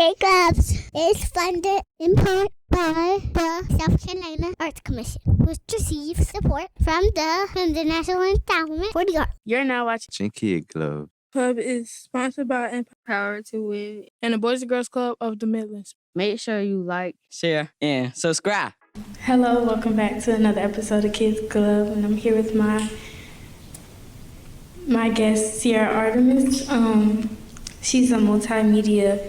K Clubs is funded in part by the South Carolina Arts Commission, which receives support from the National Endowment for the Arts. You're now watching Kid Club. Club is sponsored by Empowered to Win and the Boys and Girls Club of the Midlands. Make sure you like, share, and subscribe. Hello, welcome back to another episode of Kids Club, and I'm here with my guest, Sierra Artemus. She's a multimedia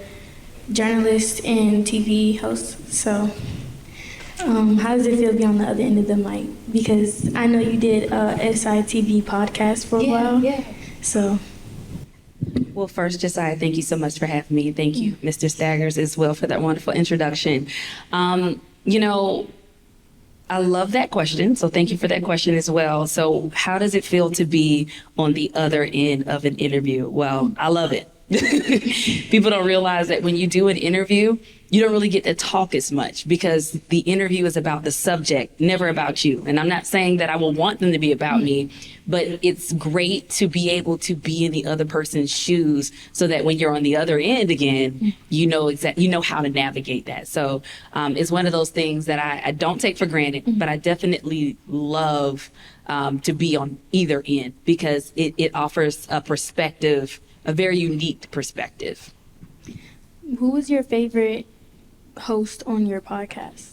journalist and TV host. So, how does it feel to be on the other end of the mic? Because I know you did a SITV podcast for a while. Yeah. So. Well, first, Josiah, thank you so much for having me. Thank you, Mr. Staggers, as well, for that wonderful introduction. I love that question, so thank you for that question as well. So how does it feel to be on the other end of an interview? Well, I love it. People don't realize that when you do an interview, you don't really get to talk as much because the interview is about the subject, never about you. And I'm not saying that I will want them to be about me, but it's great to be able to be in the other person's shoes so that when you're on the other end again, you know how to navigate that. So it's one of those things that I don't take for granted, but I definitely love to be on either end because it offers a perspective, a very unique perspective. Who was your favorite host on your podcast?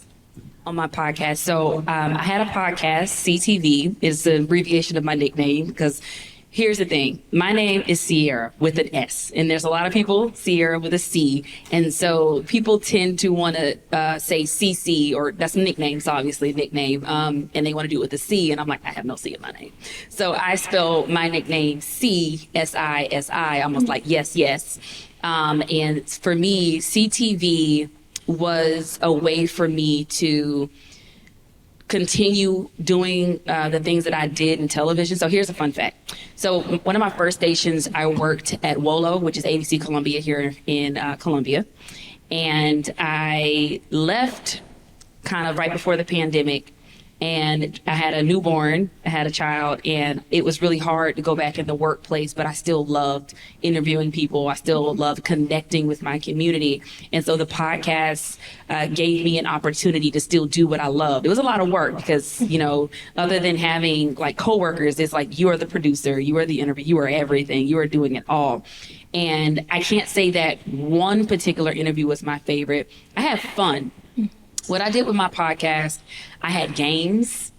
On my podcast. So I had a podcast, CTV. It's the abbreviation of my nickname because here's the thing. My name is Sierra with an S, and there's a lot of people, Sierra with a C. And so people tend to want to say CC, or that's nicknames, obviously, nickname, and they want to do it with a C. And I'm like, I have no C in my name. So I spell my nickname C-S-I-S-I, almost like yes, yes. And for me, CTV was a way for me to continue doing the things that I did in television. So here's a fun fact. So one of my first stations, I worked at WOLO, which is ABC Columbia here in Columbia. And I left kind of right before the pandemic. And I had a newborn, I had a child, and it was really hard to go back in the workplace, but I still loved interviewing people. I still loved connecting with my community. And so the podcast gave me an opportunity to still do what I loved. It was a lot of work because, other than having like coworkers, it's like you are the producer, you are the interview, you are everything, you are doing it all. And I can't say that one particular interview was my favorite. I had fun. What I did with my podcast, I had games.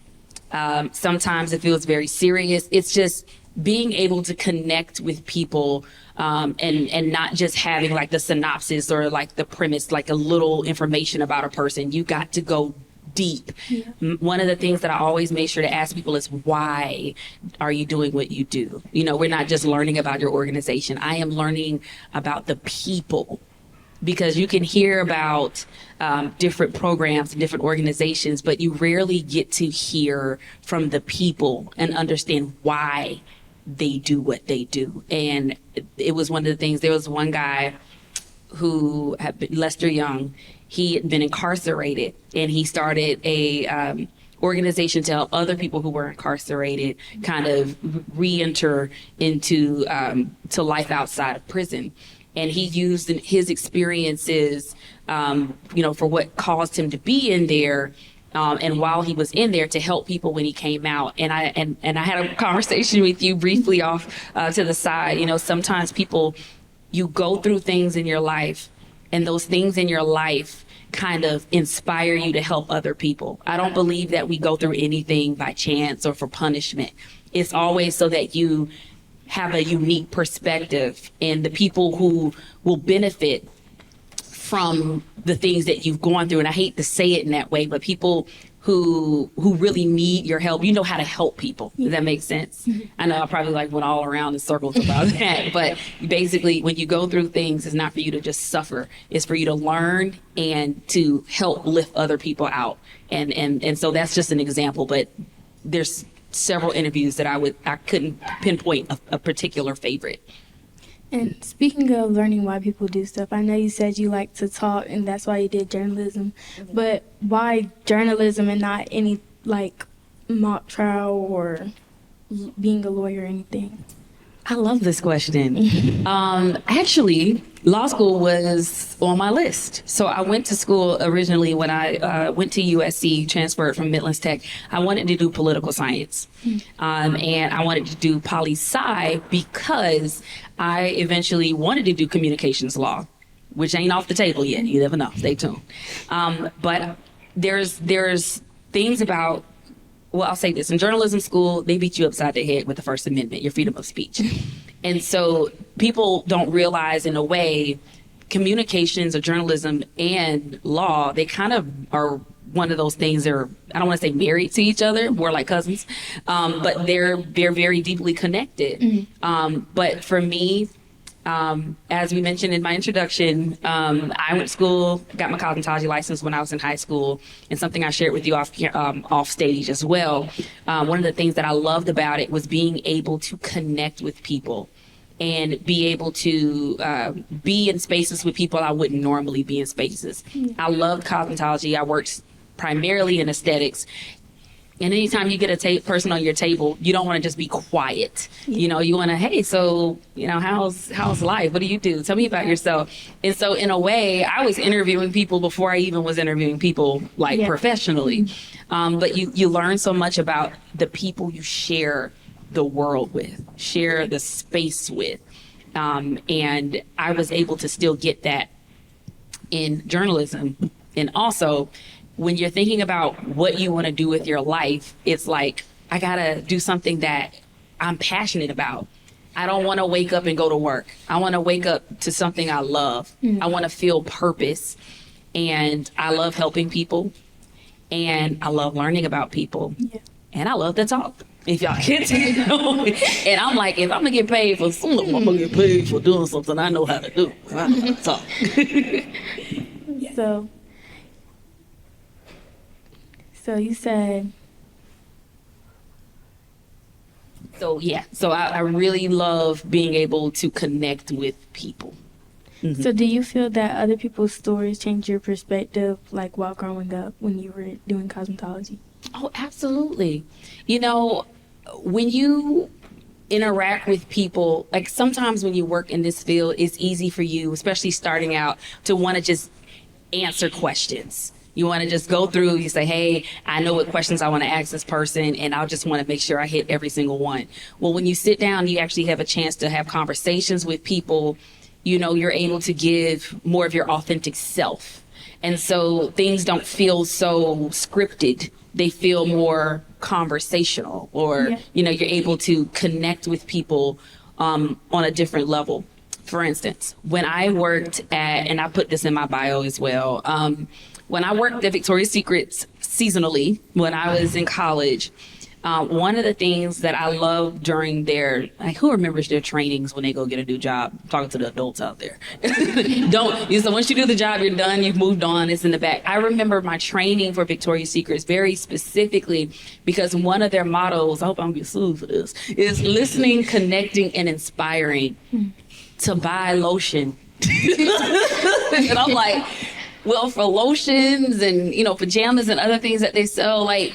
Sometimes it feels very serious. It's just being able to connect with people and not just having like the synopsis or like the premise, like a little information about a person. You got to go deep. Yeah. One of the things that I always make sure to ask people is, why are you doing what you do? We're not just learning about your organization. I am learning about the people. Because you can hear about different programs and different organizations, but you rarely get to hear from the people and understand why they do what they do. And it was one of the things, there was one guy who had been, Lester Young, he had been incarcerated, and he started a organization to help other people who were incarcerated kind of re-enter into to life outside of prison. And he used his experiences, for what caused him to be in there, and while he was in there to help people when he came out. And I had a conversation with you briefly off to the side. Sometimes people, you go through things in your life, and those things in your life kind of inspire you to help other people. I don't believe that we go through anything by chance or for punishment. It's always so that you have a unique perspective, and the people who will benefit from the things that you've gone through. And I hate to say it in that way, but people who really need your help, you know how to help people. Does that make sense? Mm-hmm. I know I probably went all around in circles about that, but basically when you go through things, it's not for you to just suffer. It's for you to learn and to help lift other people out. And so that's just an example, but there's several interviews that I couldn't pinpoint a particular favorite. And speaking of learning why people do stuff, I know you said you like to talk and that's why you did journalism, but why journalism and not any like mock trial or being a lawyer or anything? I love this question. Actually, law school was on my list. So I went to school originally when I went to USC, transferred from Midlands Tech. I wanted to do political science. And I wanted to do poli-sci because I eventually wanted to do communications law, which ain't off the table yet. You never know. Stay tuned. But there's things about, well, I'll say this. In journalism school, they beat you upside the head with the First Amendment, your freedom of speech. And so people don't realize, in a way, communications or journalism and law, they kind of are one of those things that are, I don't want to say married to each other, more like cousins, but they're very deeply connected. But for me, as we mentioned in my introduction, I went to school, got my cosmetology license when I was in high school, and something I shared with you off stage as well. One of the things that I loved about it was being able to connect with people and be able to be in spaces with people I wouldn't normally be in spaces. I loved cosmetology. I worked primarily in aesthetics. And anytime you get a person on your table, you don't want to just be quiet. You know, you want to, hey, so, you know, how's life? What do you do? Tell me about yourself. And so in a way, I was interviewing people before I even was interviewing people like professionally. But you learn so much about the people you share the world with, share the space with. And I was able to still get that in journalism. And also, when you're thinking about what you want to do with your life, it's like, I got to do something that I'm passionate about. I don't want to wake up and go to work. I want to wake up to something I love. I want to feel purpose. And I love helping people. And I love learning about people. And I love to talk. If y'all can't tell. And I'm like, if I'm going to get paid for something, I'm going to get paid for doing something I know how to do. I talk. So you said. So I really love being able to connect with people. So do you feel that other people's stories changed your perspective, like while growing up when you were doing cosmetology? Oh, absolutely. You know, when you interact with people, like sometimes when you work in this field, it's easy for you, especially starting out, to want to just answer questions. You want to just go through, you say, hey, I know what questions I want to ask this person, and I'll just want to make sure I hit every single one. Well, when you sit down, you actually have a chance to have conversations with people. You know, you're able to give more of your authentic self. And so things don't feel so scripted. They feel more conversational, or, you know, you're able to connect with people on a different level. For instance, when I worked at, and I put this in my bio as well, when I worked at Victoria's Secret seasonally, when I was in college, one of the things that I loved during their, like, who remembers their trainings when they go get a new job? I'm talking to the adults out there. So once you do the job, you're done, you've moved on, it's in the back. I remember my training for Victoria's Secret very specifically because one of their mottos, I hope I don't get sued for this, is listening, connecting, and inspiring to buy lotion. And I'm like, well, for lotions and, you know, pajamas and other things that they sell, like,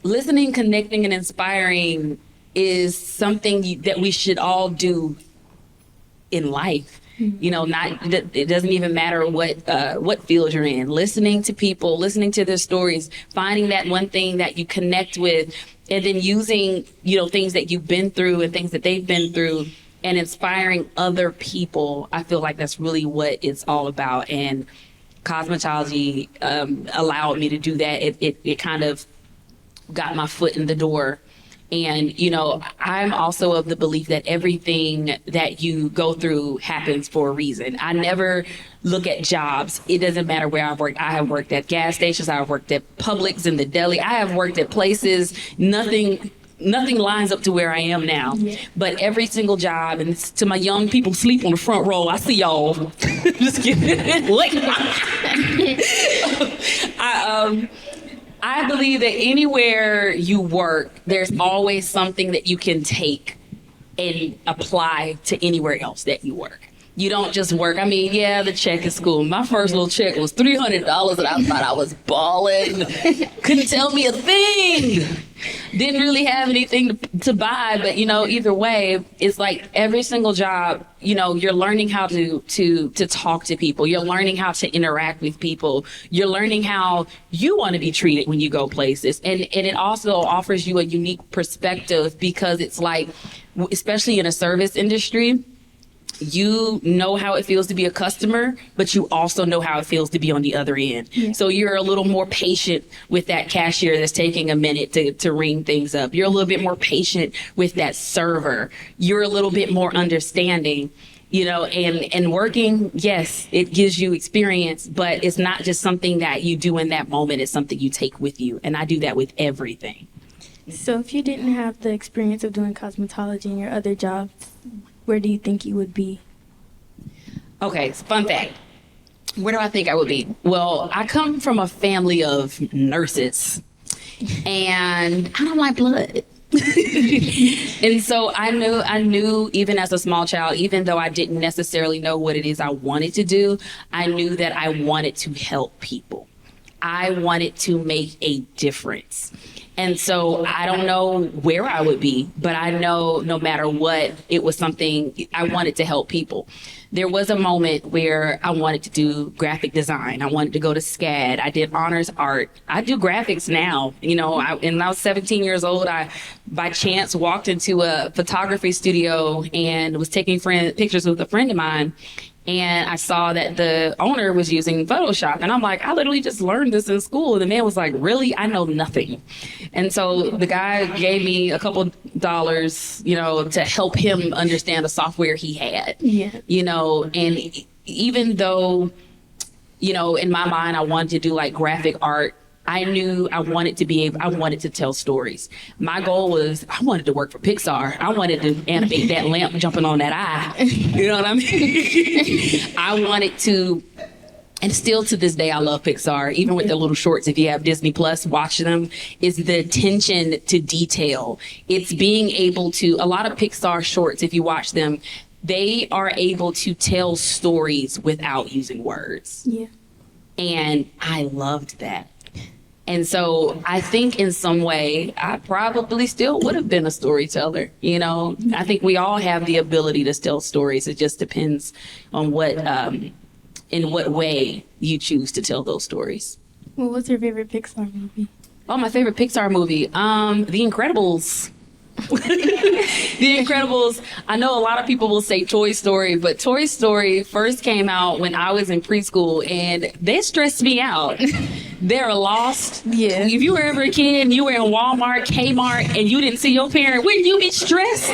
listening, connecting, and inspiring is something that we should all do in life. You know, it doesn't even matter what field you're in. Listening to people, listening to their stories, finding that one thing that you connect with, and then using, you know, things that you've been through and things that they've been through, and inspiring other people. I feel like that's really what it's all about. And cosmetology allowed me to do that. It kind of got my foot in the door. And, you know, I'm also of the belief that everything that you go through happens for a reason. I never look at jobs. It doesn't matter where I've worked. I have worked at gas stations. I've worked at Publix in the deli. I have worked at places. Nothing lines up to where I am now. But every single job, and to my young people sleep on the front row, I see y'all. Just kidding. I believe that anywhere you work, there's always something that you can take and apply to anywhere else that you work. You don't just work. I mean, yeah, the check is cool. My first little check was $300 and I thought I was balling. Couldn't tell me a thing. Didn't really have anything to buy, but either way, it's like every single job, you're learning how to talk to people. You're learning how to interact with people. You're learning how you want to be treated when you go places. And it also offers you a unique perspective because it's like, especially in a service industry, you know how it feels to be a customer, but you also know how it feels to be on the other end. Yeah. So you're a little more patient with that cashier that's taking a minute to ring things up. You're a little bit more patient with that server. You're a little bit more understanding, and working, yes, it gives you experience, but it's not just something that you do in that moment. It's something you take with you. And I do that with everything. So if you didn't have the experience of doing cosmetology in your other jobs, where do you think you would be? Okay, fun fact. Where do I think I would be? Well, I come from a family of nurses, and I don't like blood. And so I knew even as a small child, even though I didn't necessarily know what it is I wanted to do, I knew that I wanted to help people. I wanted to make a difference. And so I don't know where I would be, but I know no matter what, it was something I wanted to help people. There was a moment where I wanted to do graphic design. I wanted to go to SCAD. I did honors art. I do graphics now. When I was 17 years old, I, by chance, walked into a photography studio and was taking pictures with a friend of mine. And I saw that the owner was using Photoshop. And I'm like, I literally just learned this in school. And the man was like, really? I know nothing. And so the guy gave me a couple dollars, to help him understand the software he had. Yeah. And even though, in my mind, I wanted to do like graphic art, I knew I wanted to tell stories. My goal was, I wanted to work for Pixar. I wanted to animate that lamp jumping on that eye. You know what I mean? I wanted to, and still to this day, I love Pixar. Even with the little shorts, if you have Disney Plus, watch them, is the attention to detail. It's being able to, a lot of Pixar shorts, if you watch them, they are able to tell stories without using words. Yeah. And I loved that. And so I think in some way, I probably still would have been a storyteller. I think we all have the ability to tell stories. It just depends on in what way you choose to tell those stories. Well, what's your favorite Pixar movie? Oh, my favorite Pixar movie? The Incredibles. The Incredibles. I know a lot of people will say Toy Story, but Toy Story first came out when I was in preschool, and they stressed me out. They're lost. Yeah. If you were ever a kid and you were in Walmart, Kmart, and you didn't see your parent, wouldn't you be stressed?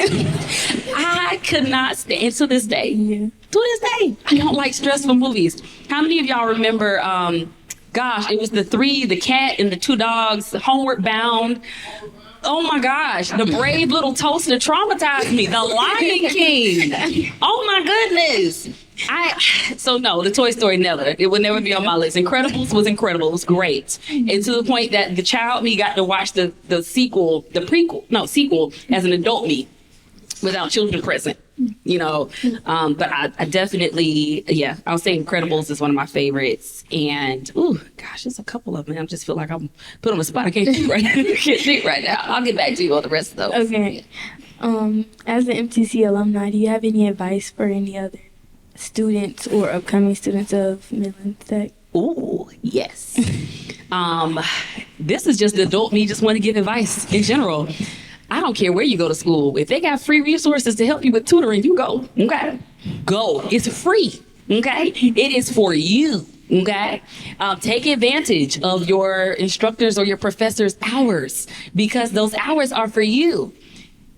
I could not stand to this day. Yeah. To this day, I don't like stressful movies. How many of y'all remember? It was the cat and the two dogs, Homeward Bound. Oh my gosh, the brave little toaster traumatized me. The Lion King. Oh my goodness. No, the Toy Story never. It would never be on my list. Incredibles was incredible. It was great. And to the point that the child me got to watch the sequel as an adult me without children present. But I definitely, I'll say Incredibles is one of my favorites. And, there's a couple of them. I just feel like I'm put on the spot. I can't think right now. I'll get back to you on the rest of those. Okay. As an MTC alumni, do you have any advice for any other students or upcoming students of Midlands Tech? Oh, yes. This is just the adult me just want to give advice in general. I don't care where you go to school. If they got free resources to help you with tutoring, you go. Okay? Go. It's free. Okay? It is for you. Okay? Take advantage of your instructors or your professors' hours because those hours are for you.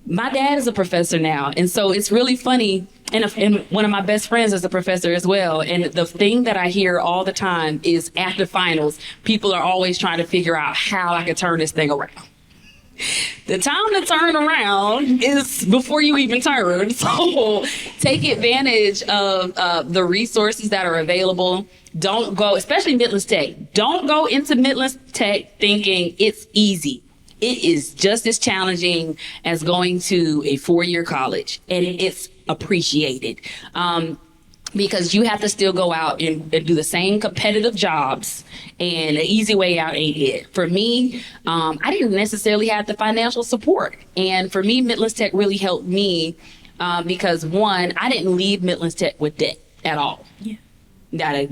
My dad is a professor now, and so it's really funny. And one of my best friends is a professor as well. And the thing that I hear all the time is after finals, people are always trying to figure out how I can turn this thing around. The time to turn around is before you even turn. So take advantage of the resources that are available. Don't go, especially Midlands Tech, don't go into Midlands Tech thinking it's easy. It is just as challenging as going to a 4-year college, and it's appreciated. because you have to still go out and do the same competitive jobs, and an easy way out ain't it. For me, I didn't necessarily have the financial support. And for me, Midlands Tech really helped me because, one, I didn't leave Midlands Tech with debt at all. Yeah.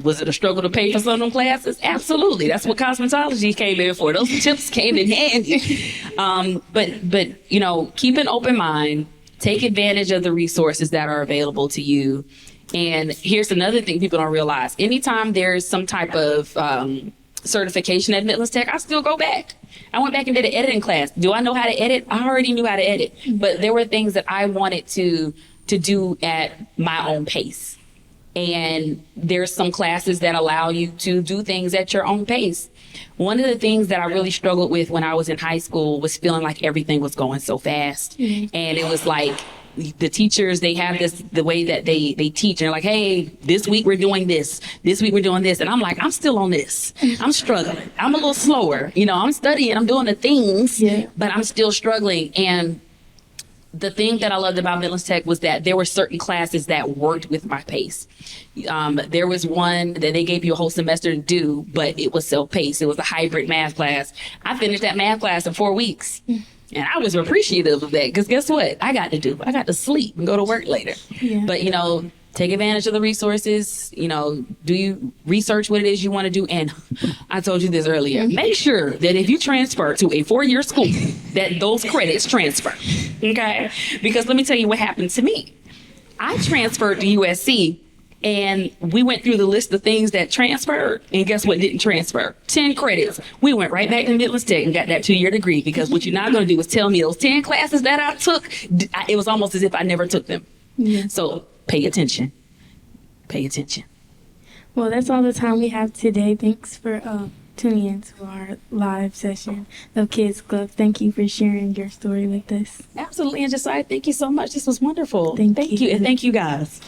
Was it a struggle to pay for some of them classes? Absolutely. That's what cosmetology came in for. Those tips came in handy. But you know, keep an open mind. Take advantage of the resources that are available to you. And here's another thing people don't realize. Anytime there's some type of certification at Midlands Tech, I still go back. I went back and did an editing class. Do I know how to edit? I already knew how to edit. But there were things that I wanted to do at my own pace. And there's some classes that allow you to do things at your own pace. One of the things that I really struggled with when I was in high school was feeling like everything was going so fast. And it was like, the teachers, they have the way that they teach, and they're like, hey, this week we're doing this week we're doing this, and I'm like, I'm still on this. I'm struggling. I'm a little slower. You know, I'm studying, I'm doing the things, but I'm still struggling. And the thing that I loved about Midlands Tech was that there were certain classes that worked with my pace. There was one that they gave you a whole semester to do, but it was self-paced. It was a hybrid math class. I finished that math class in 4 weeks. And I was appreciative of that, because guess what? I got to sleep and go to work later. But, you know, take advantage of the resources. You know, do you research what it is you want to do? And I told you this earlier. Make sure that if you transfer to a 4-year school, that those credits transfer. Okay? Because let me tell you what happened to me. I transferred to USC, and we went through the list of things that transferred, and guess what didn't transfer? 10 credits. We went right back to Midlands Tech and got that 2-year degree, because what you're not going to do is tell me those 10 classes that I took, it was almost as if I never took them. So pay attention. Pay attention. Well, that's all the time we have today. Thanks for tuning in to our live session of Kids Club. Thank you for sharing your story with us. Absolutely. And Josiah, thank you so much. This was wonderful. Thank you. And thank you guys.